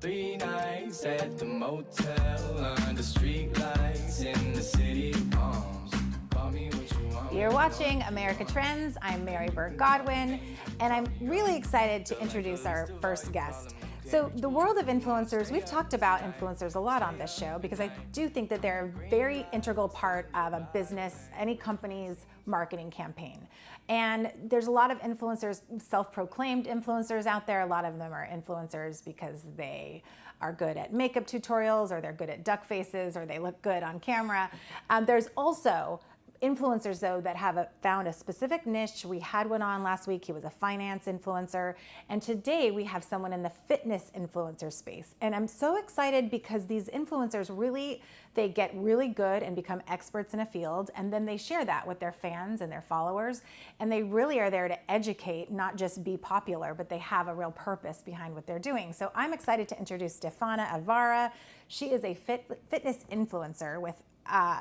3 nights at the motel under street lights in the city of palms. Call me what you want. You're watching America Trends. I'm Mary Burt-Godwin, and I'm really excited to introduce our first guest. So the world of influencers, we've talked about influencers a lot on this show because I do think that they're a very integral part of a business, any company's marketing campaign. And there's a lot of influencers, self-proclaimed influencers out there. A lot of them are influencers because they are good at makeup tutorials, or they're good at duck faces, or they look good on camera. There's also influencers, though, that have found a specific niche. We had one on last week. He was a finance influencer. And today we have someone in the fitness influencer space. And I'm so excited because these influencers really, they get really good and become experts in a field. And then they share that with their fans and their followers. And they really are there to educate, not just be popular, but they have a real purpose behind what they're doing. So I'm excited to introduce Stefana Avara. She is a fitness influencer with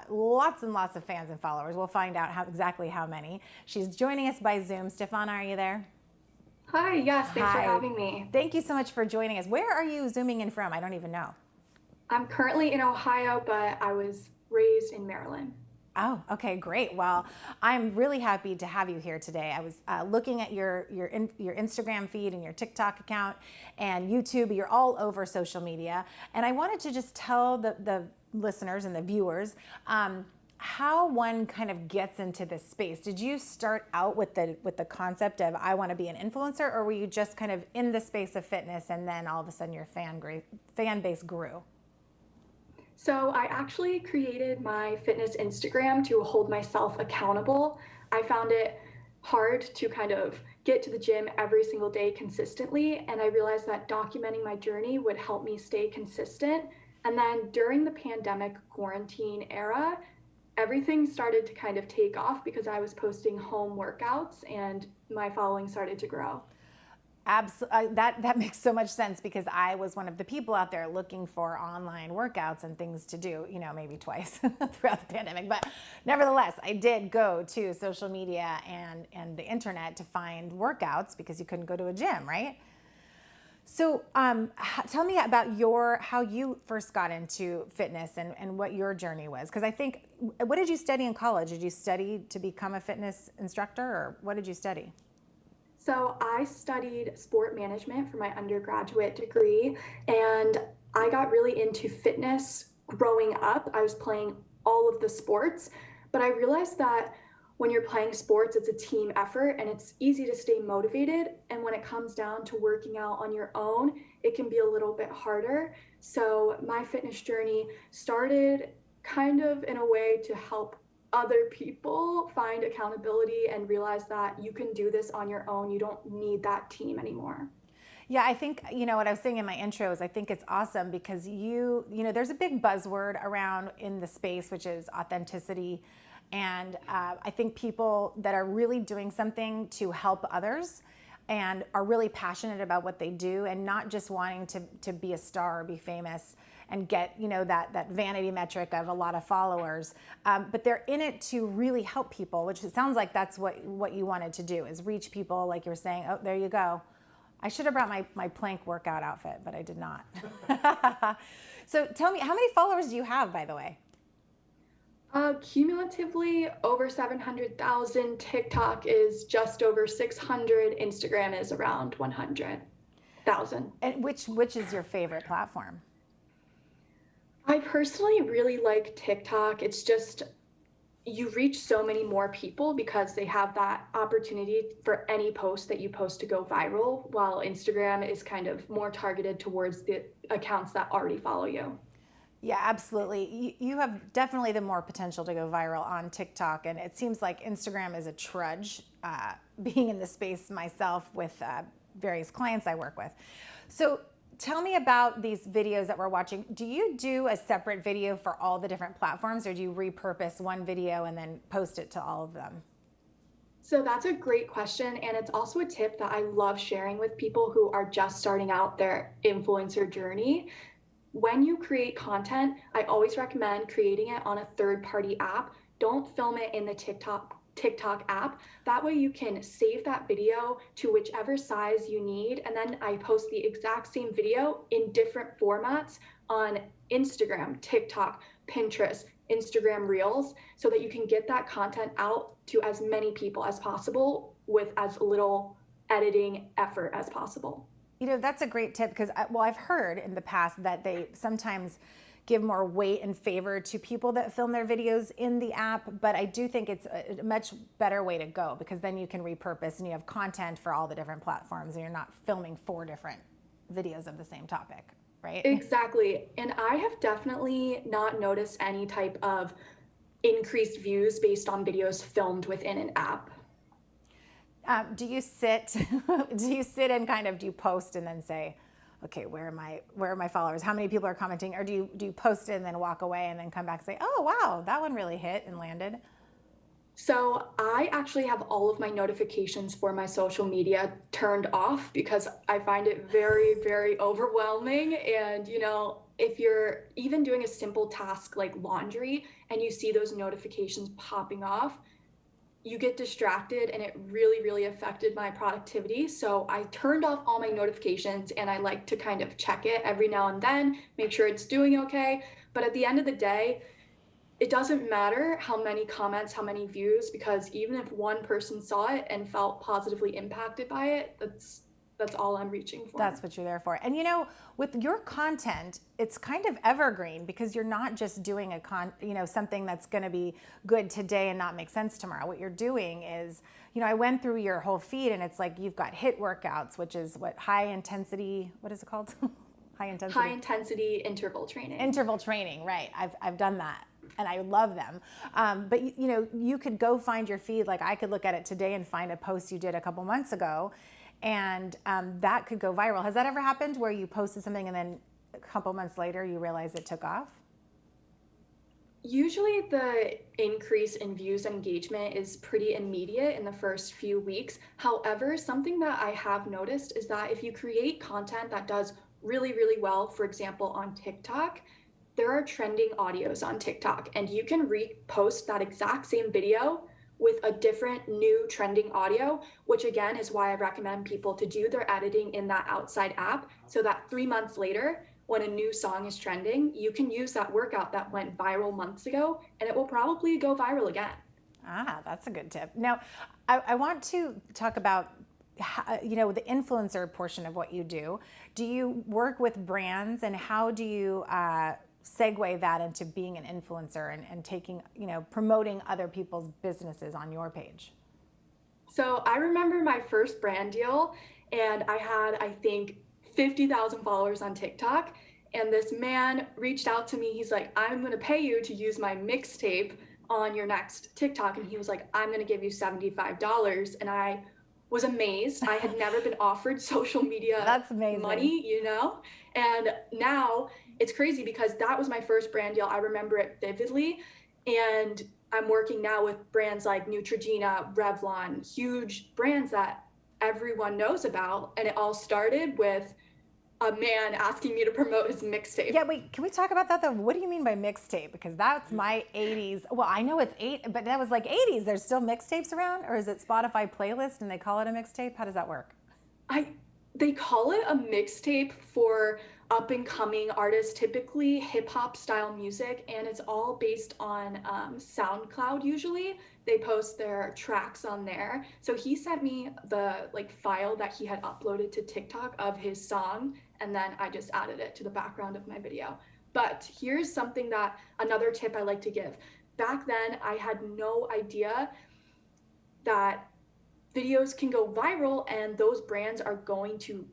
lots and lots of fans and followers. We'll find out exactly how many. She's joining us by Zoom. Stefana, are you there? Hi, yes, thanks for having me. Thank you so much for joining us. Where are you Zooming in from? I don't even know. I'm currently in Ohio, but I was raised in Maryland. Oh, okay, great. Well, I'm really happy to have you here today. I was looking at your Instagram feed and your TikTok account and YouTube. You're all over social media. And I wanted to just tell the listeners and the viewers how one kind of gets into this space. Did you start out with the concept of I want to be an influencer, or were you just kind of in the space of fitness and then all of a sudden your fan base grew? So I actually created my fitness Instagram to hold myself accountable. I found it hard to kind of get to the gym every single day consistently, and I realized that documenting my journey would help me stay consistent. And then during the pandemic quarantine era, everything started to kind of take off because I was posting home workouts and my following started to grow. Absolutely, that makes so much sense because I was one of the people out there looking for online workouts and things to do, maybe twice throughout the pandemic. But nevertheless, I did go to social media and the internet to find workouts because you couldn't go to a gym, right? So tell me about how you first got into fitness and what your journey was. Because I think, what did you study in college? Did you study to become a fitness instructor, or what did you study? So I studied sport management for my undergraduate degree, and I got really into fitness growing up. I was playing all of the sports, but I realized that when you're playing sports, it's a team effort and it's easy to stay motivated. And when it comes down to working out on your own, it can be a little bit harder. So my fitness journey started kind of in a way to help other people find accountability and realize that you can do this on your own. You don't need that team anymore. Yeah, I think, what I was saying in my intro is I think it's awesome because there's a big buzzword around in the space, which is authenticity. And I think people that are really doing something to help others and are really passionate about what they do and not just wanting to be a star or be famous and get, that vanity metric of a lot of followers, but they're in it to really help people, which it sounds like that's what you wanted to do, is reach people, like you're saying. Oh, there you go. I should have brought my plank workout outfit, but I did not. So tell me, how many followers do you have, by the way? Cumulatively over 700,000. TikTok is just over 600. Instagram is around 100,000. And which is your favorite platform? I personally really like TikTok. It's just, you reach so many more people because they have that opportunity for any post that you post to go viral, while Instagram is kind of more targeted towards the accounts that already follow you. Yeah, absolutely. You have definitely the more potential to go viral on TikTok, and it seems like Instagram is a trudge, being in the space myself with various clients I work with. So tell me about these videos that we're watching. Do you do a separate video for all the different platforms, or do you repurpose one video and then post it to all of them? So that's a great question, and it's also a tip that I love sharing with people who are just starting out their influencer journey. When you create content, I always recommend creating it on a third-party app. Don't film it in the TikTok TikTok app. That way you can save that video to whichever size you need. And then I post the exact same video in different formats on Instagram, TikTok, Pinterest, Instagram Reels, so that you can get that content out to as many people as possible with as little editing effort as possible. That's a great tip because, I've heard in the past that they sometimes give more weight and favor to people that film their videos in the app, but I do think it's a much better way to go because then you can repurpose and you have content for all the different platforms and you're not filming 4 different videos of the same topic, right? Exactly. And I have definitely not noticed any type of increased views based on videos filmed within an app. Do you sit and do you post and then say, okay, where are my followers? How many people are commenting? Or do you post it and then walk away and then come back and say, oh, wow, that one really hit and landed? So I actually have all of my notifications for my social media turned off because I find it very, very overwhelming. And, if you're even doing a simple task like laundry and you see those notifications popping off, you get distracted and it really, really affected my productivity. So I turned off all my notifications and I like to kind of check it every now and then, make sure it's doing okay. But at the end of the day, it doesn't matter how many comments, how many views, because even if one person saw it and felt positively impacted by it, that's all I'm reaching for. That's what you're there for. And with your content, it's kind of evergreen because you're not just doing something that's going to be good today and not make sense tomorrow. What you're doing is, I went through your whole feed and it's like you've got HIIT workouts, which is high intensity, what is it called? High intensity interval training. Interval training, right. I've done that. And I love them. But you could go find your feed. Like I could look at it today and find a post you did a couple months ago, and that could go viral. Has that ever happened where you posted something and then a couple months later you realize it took off? Usually the increase in views and engagement is pretty immediate in the first few weeks. However, something that I have noticed is that if you create content that does really, really well, for example, on TikTok, there are trending audios on TikTok and you can repost that exact same video with a different new trending audio, which again is why I recommend people to do their editing in that outside app so that 3 months later, when a new song is trending, you can use that workout that went viral months ago and it will probably go viral again. Ah, that's a good tip. Now, I want to talk about the influencer portion of what you do. Do you work with brands and how do you segue that into being an influencer and taking, promoting other people's businesses on your page? So I remember my first brand deal and I had, I think, 50,000 followers on TikTok. And this man reached out to me. He's like, I'm going to pay you to use my mixtape on your next TikTok. And he was like, I'm going to give you $75. And I was amazed. I had never been offered social media That's amazing. Money, and now it's crazy because that was my first brand deal. I remember it vividly. And I'm working now with brands like Neutrogena, Revlon, huge brands that everyone knows about. And it all started with a man asking me to promote his mixtape. Yeah, wait, can we talk about that though? What do you mean by mixtape? Because that's my 80s. Well, I know it's but that was like 80s. There's still mixtapes around? Or is it Spotify playlist and they call it a mixtape? How does that work? They call it a mixtape for up and coming artists, typically hip hop style music, and it's all based on SoundCloud usually. They post their tracks on there. So he sent me the file that he had uploaded to TikTok of his song, and then I just added it to the background of my video. But here's another tip I like to give. Back then, I had no idea that videos can go viral and those brands are going to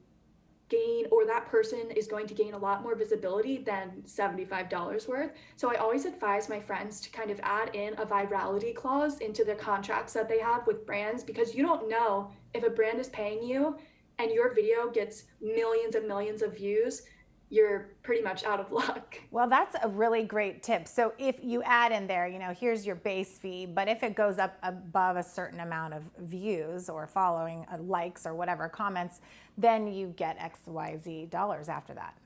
gain, or that person is going to gain a lot more visibility than $75 worth. So I always advise my friends to kind of add in a virality clause into the contracts that they have with brands, because you don't know if a brand is paying you and your video gets millions and millions of views, you're pretty much out of luck. Well, that's a really great tip. So if you add in there, here's your base fee, but if it goes up above a certain amount of views or following, likes or whatever, comments, then you get XYZ dollars after that.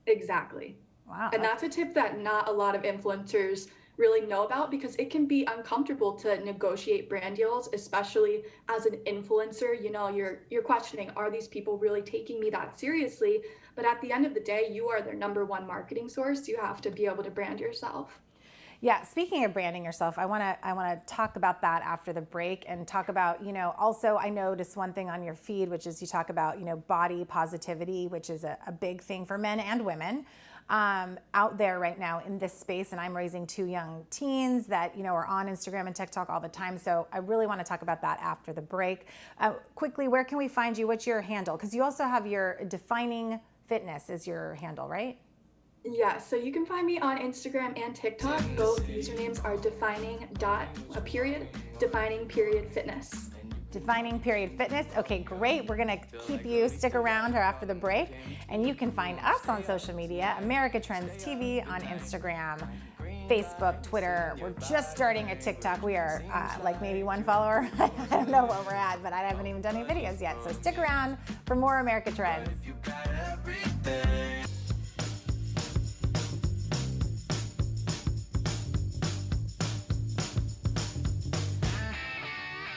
Exactly. Wow. And that's a tip that not a lot of influencers really know about, because it can be uncomfortable to negotiate brand deals, especially as an influencer. You know, you're questioning, are these people really taking me that seriously? But at the end of the day, you are their number one marketing source. You have to be able to brand yourself. Yeah, speaking of branding yourself, I want to talk about that after the break and talk about, also I noticed one thing on your feed, which is you talk about, body positivity, which is a big thing for men and women out there right now in this space. And I'm raising two young teens that, are on Instagram and TikTok all the time. So I really want to talk about that after the break. Quickly, where can we find you? What's your handle? Because you also have your Defining Fitness is your handle, right? Yeah, so you can find me on Instagram and TikTok. Both usernames are defining period fitness. Defining period fitness. Okay, great. We're gonna keep you, stick around after the break. And you can find us on social media, America Trends TV on Instagram, Facebook, Twitter. We're just starting a TikTok. We are like maybe one follower. I don't know where we're at, but I haven't even done any videos yet. So stick around for more America Trends.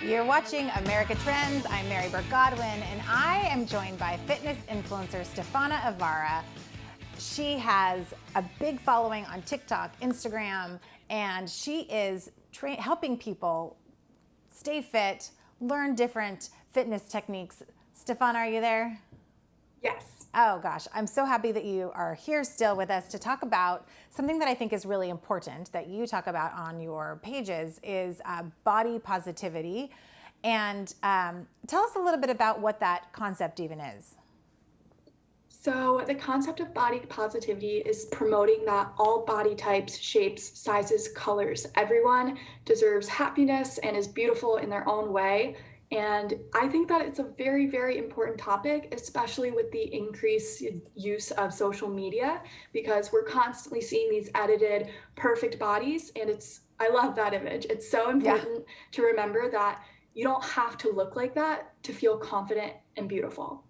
You're watching America Trends. I'm Mary Burt-Godwin, and I am joined by fitness influencer Stefana Avara. She has a big following on TikTok, Instagram, and she is helping people stay fit, learn different fitness techniques. Stefana, are you there? Yes. Oh gosh, I'm so happy that you are here still with us to talk about something that I think is really important that you talk about on your pages is body positivity. And tell us a little bit about what that concept even is. So the concept of body positivity is promoting that all body types, shapes, sizes, colors, everyone deserves happiness and is beautiful in their own way. And I think that it's a very, very important topic, especially with the increased use of social media, because we're constantly seeing these edited, perfect bodies. And I love that image. It's so important to remember that you don't have to look like that to feel confident and beautiful.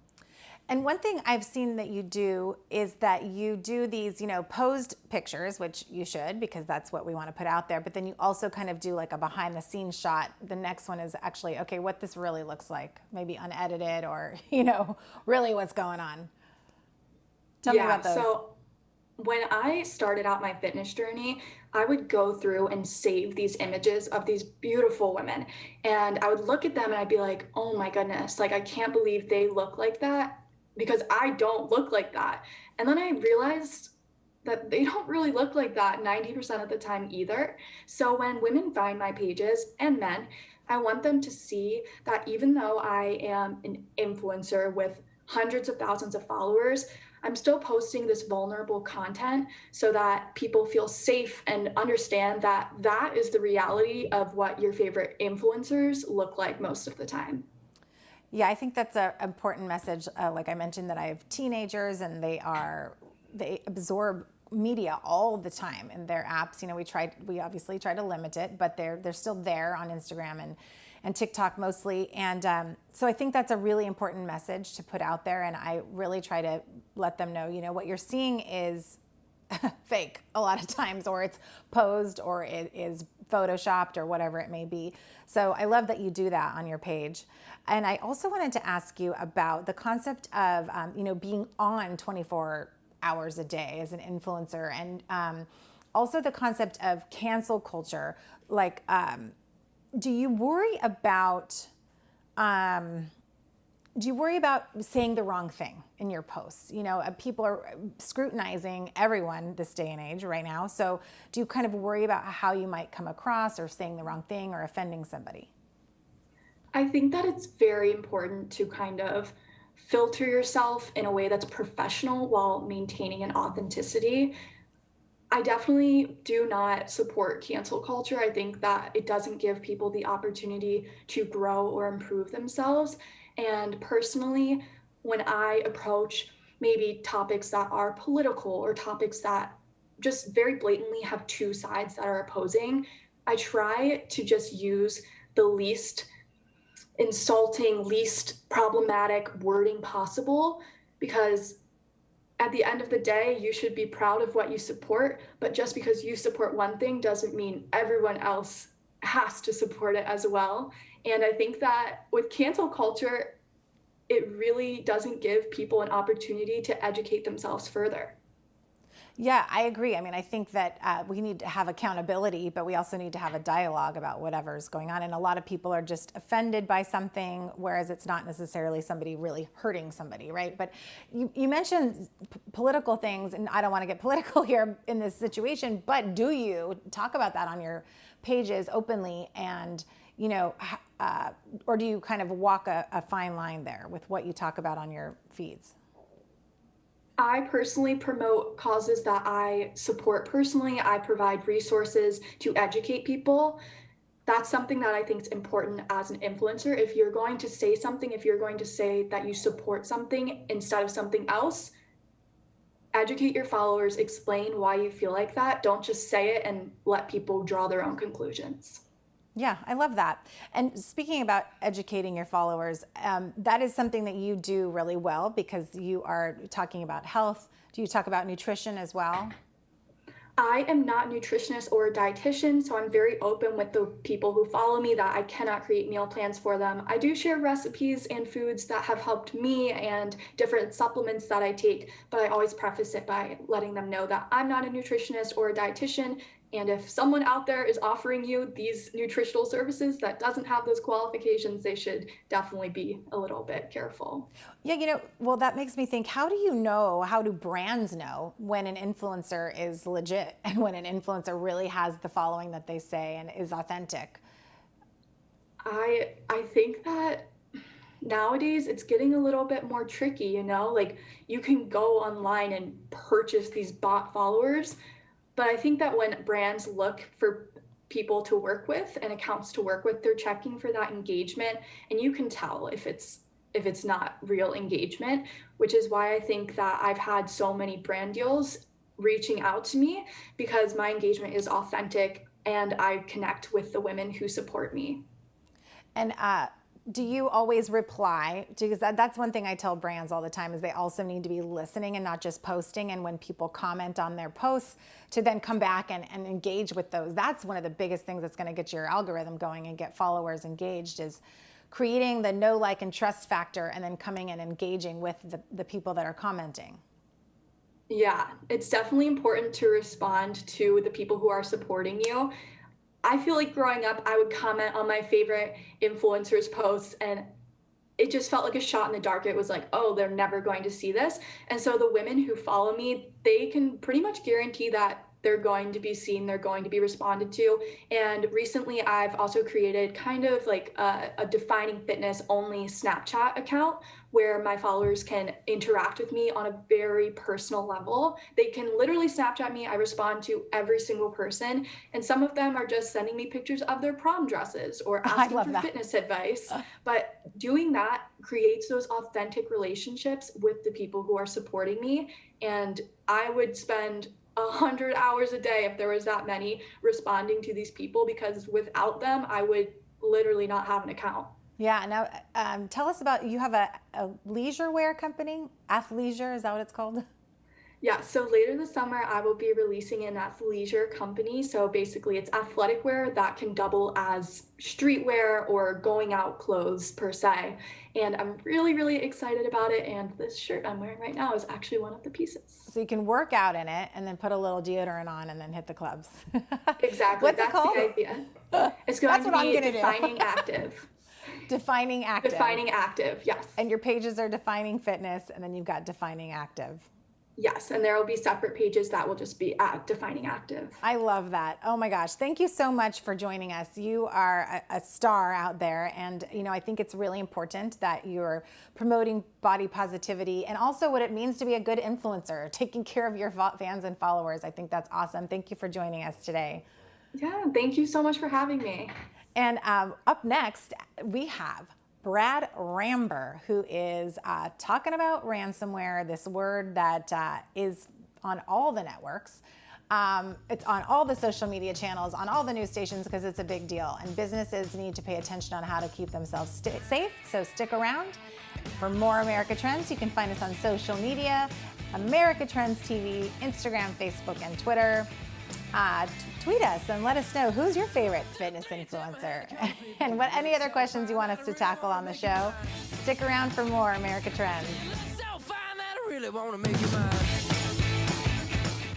And one thing I've seen that you do is that you do these, posed pictures, which you should, because that's what we want to put out there. But then you also kind of do like a behind the scenes shot. The next one is actually, okay, what this really looks like, maybe unedited or, really what's going on. Tell me about those. So when I started out my fitness journey, I would go through and save these images of these beautiful women. And I would look at them and I'd be like, oh my goodness, like I can't believe they look like that, because I don't look like that. And then I realized that they don't really look like that 90% of the time either. So when women find my pages, and men, I want them to see that even though I am an influencer with hundreds of thousands of followers, I'm still posting this vulnerable content so that people feel safe and understand that that is the reality of what your favorite influencers look like most of the time. Yeah, I think that's an important message. Like I mentioned, that I have teenagers and they absorb media all the time in their apps. We obviously try to limit it, but they're still there on Instagram and TikTok mostly. And so I think that's a really important message to put out there. And I really try to let them know, what you're seeing is fake a lot of times, or it's posed, or it is photoshopped, or whatever it may be. So I love that you do that on your page. And I also wanted to ask you about the concept of, being on 24 hours a day as an influencer, and also the concept of cancel culture. Like, do you worry about saying the wrong thing in your posts? People are scrutinizing everyone this day and age right now. So do you kind of worry about how you might come across, or saying the wrong thing, or offending somebody? I think that it's very important to kind of filter yourself in a way that's professional while maintaining an authenticity. I definitely do not support cancel culture. I think that it doesn't give people the opportunity to grow or improve themselves. And personally, when I approach maybe topics that are political, or topics that just very blatantly have two sides that are opposing, I try to just use the least insulting, least problematic wording possible, because at the end of the day, you should be proud of what you support, but just because you support one thing doesn't mean everyone else has to support it as well. And I think that with cancel culture, it really doesn't give people an opportunity to educate themselves further. Yeah, I agree. I mean, I think that we need to have accountability, but we also need to have a dialogue about whatever's going on. And a lot of people are just offended by something, whereas it's not necessarily somebody really hurting somebody, right? But you mentioned political things, and I don't want to get political here in this situation, but do you talk about that on your pages openly? And, you know, or do you kind of walk a fine line there with what you talk about on your feeds? I personally promote causes that I support personally. I provide resources to educate people. That's something that I think is important as an influencer. If you're going to say something, if you're going to say that you support something instead of something else, educate your followers, explain why you feel like that. Don't just say it and let people draw their own conclusions. Yeah, I love that. And speaking about educating your followers, that is something that you do really well because you are talking about health. Do you talk about nutrition as well? I am not a nutritionist or a dietitian, so I'm very open with the people who follow me that I cannot create meal plans for them. I do share recipes and foods that have helped me and different supplements that I take, but I always preface it by letting them know that I'm not a nutritionist or a dietitian. And if someone out there is offering you these nutritional services that doesn't have those qualifications, they should definitely be a little bit careful. Yeah, you know, well, that makes me think, how do brands know when an influencer is legit and when an influencer really has the following that they say and is authentic? I think that nowadays it's getting a little bit more tricky, you know? Like you can go online and purchase these bot followers. But I think that when brands look for people to work with and accounts to work with, they're checking for that engagement, and you can tell if it's not real engagement, which is why I think that I've had so many brand deals reaching out to me because my engagement is authentic and I connect with the women who support me. And do you always reply? Because that's one thing I tell brands all the time is they also need to be listening and not just posting. And when people comment on their posts, to then come back and engage with those. That's one of the biggest things that's going to get your algorithm going and get followers engaged is creating the know, like, and trust factor and then coming and engaging with the people that are commenting. Yeah, it's definitely important to respond to the people who are supporting you. I feel like growing up, I would comment on my favorite influencers' posts and it just felt like a shot in the dark. It was like, oh, they're never going to see this. And so the women who follow me, they can pretty much guarantee that they're going to be seen, they're going to be responded to. And recently I've also created kind of like a defining fitness only Snapchat account where my followers can interact with me on a very personal level. They can literally Snapchat me. I respond to every single person. And some of them are just sending me pictures of their prom dresses or asking for fitness advice. But doing that creates those authentic relationships with the people who are supporting me. And I would spend 100 hours a day if there was that many responding to these people because without them, I would literally not have an account. Yeah. Now, tell us about, you have a leisure wear company, Athleisure, is that what it's called? Yeah, so later this summer, I will be releasing an athleisure company. So basically, it's athletic wear that can double as streetwear or going out clothes per se. And I'm really, really excited about it. And this shirt I'm wearing right now is actually one of the pieces. So you can work out in it and then put a little deodorant on and then hit the clubs. Exactly. What's it called? The idea. It's going to be Defining Active. Defining Active. Defining Active, yes. And your pages are Defining Fitness, and then you've got Defining Active. Yes, and there will be separate pages that will just be at Defining Active. I love that. Oh my gosh. Thank you so much for joining us. You are a star out there. And, you know, I think it's really important that you're promoting body positivity and also what it means to be a good influencer, taking care of your fans and followers. I think that's awesome. Thank you for joining us today. Yeah, thank you so much for having me. And up next, we have Brad Ramber, who is talking about ransomware, this word that is on all the networks. It's on all the social media channels, on all the news stations, because it's a big deal. And businesses need to pay attention on how to keep themselves safe. So stick around. For more America Trends, you can find us on social media America Trends TV, Instagram, Facebook, and Twitter. Tweet us and let us know who's your favorite fitness influencer and what any other questions you want us to tackle on the show. Stick around for more America Trends. Let's all find that I really want to make you mine.